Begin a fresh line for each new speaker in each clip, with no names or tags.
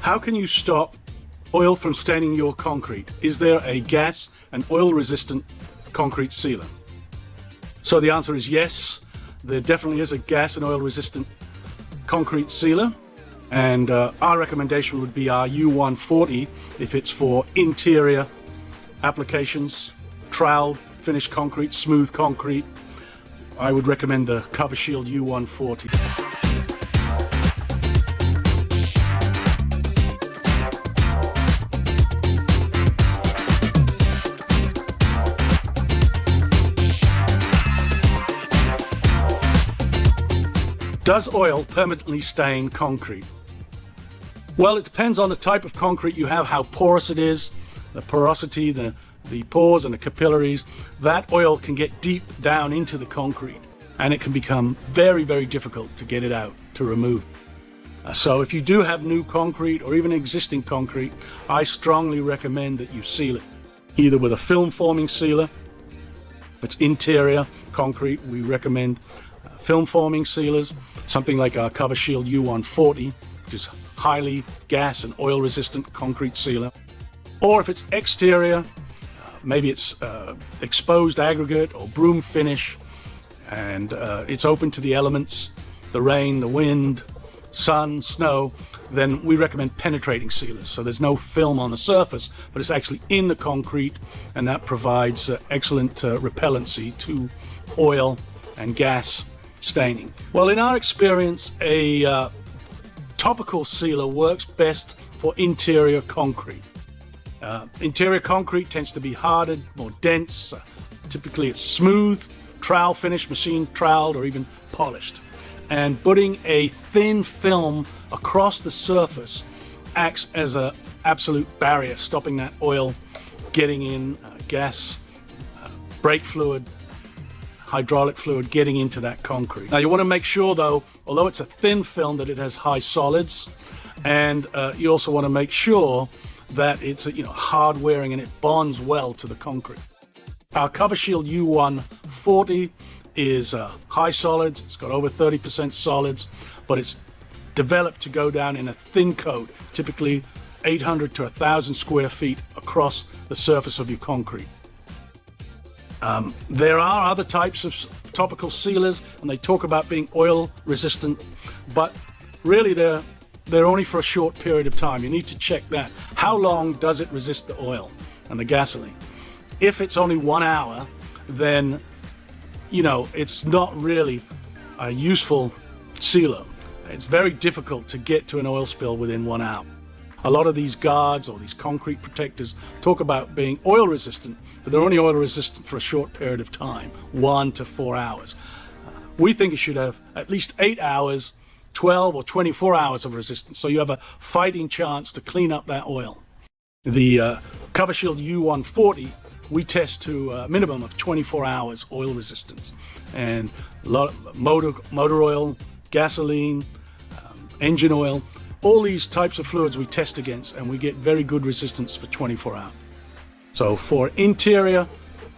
How can you stop oil from staining your concrete? Is there a gas and oil resistant concrete sealer? So the answer is yes, there definitely is a gas and oil resistant concrete sealer, and our recommendation would be our U140 if it's for interior applications, trowel, finished concrete, smooth concrete. I would recommend the CoverShield U140. Does oil permanently stain concrete? Well, it depends on the type of concrete you have, how porous it is, the porosity, the pores and the capillaries. That oil can get deep down into the concrete, and it can become very, very difficult to get it out, to remove. So if you do have new concrete or even existing concrete, I strongly recommend that you seal it, either with a film forming sealer. If it's interior concrete, we recommend film forming sealers, something like our CoverShield U140, which is highly gas and oil resistant concrete sealer. Or if it's exterior, maybe it's exposed aggregate or broom finish, and it's open to the elements, the rain, the wind, sun, snow, then we recommend penetrating sealers. So there's no film on the surface, but it's actually in the concrete, and that provides excellent repellency to oil and gas staining. Well, in our experience, a topical sealer works best for interior concrete. Interior concrete tends to be hardened, more dense. Typically it's smooth, trowel finish, machine troweled, or even polished. And putting a thin film across the surface acts as an absolute barrier, stopping that oil getting in, gas, brake fluid, hydraulic fluid getting into that concrete. Now you want to make sure though, although it's a thin film, that it has high solids, and you also want to make sure that it's hard wearing and it bonds well to the concrete. Our CoverShield U140 is high solids. It's got over 30% solids, but it's developed to go down in a thin coat, typically 800 to 1,000 square feet across the surface of your concrete. There are other types of topical sealers, and they talk about being oil resistant, but really they're only for a short period of time. You need to check that. How long does it resist the oil and the gasoline? If it's only 1 hour, then it's not really a useful sealer. It's very difficult to get to an oil spill within 1 hour. A lot of these guards or these concrete protectors talk about being oil resistant, but they're only oil resistant for a short period of time, 1 to 4 hours. We think it should have at least 8 hours, 12 or 24 hours of resistance, so you have a fighting chance to clean up that oil. The CoverShield U140, we test to a minimum of 24 hours oil resistance, and a lot of motor oil, gasoline, engine oil, all these types of fluids we test against, and we get very good resistance for 24 hours. So for interior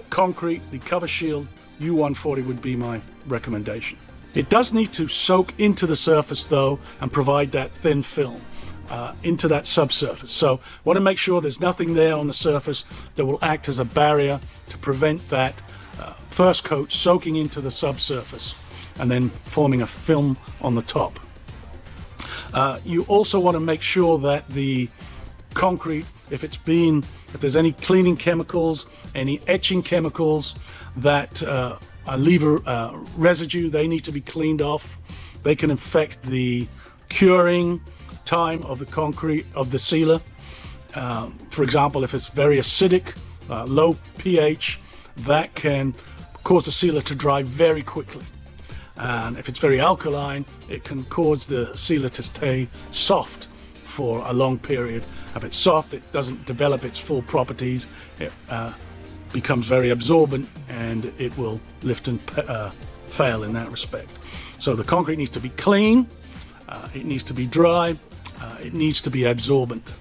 concrete, the CoverShield U140 would be my recommendation. It does need to soak into the surface though, and provide that thin film into that subsurface. So want to make sure there's nothing there on the surface that will act as a barrier to prevent that first coat soaking into the subsurface and then forming a film on the top. You also want to make sure that the concrete, if there's any cleaning chemicals, any etching chemicals that leave a residue, they need to be cleaned off. They can affect the curing time of the concrete, of the sealer. For example, if it's very acidic, low pH, that can cause the sealer to dry very quickly. And if it's very alkaline, it can cause the sealer to stay soft for a long period. If it's soft, it doesn't develop its full properties. It becomes very absorbent, and it will lift and fail in that respect. So the concrete needs to be clean, it needs to be dry, it needs to be absorbent.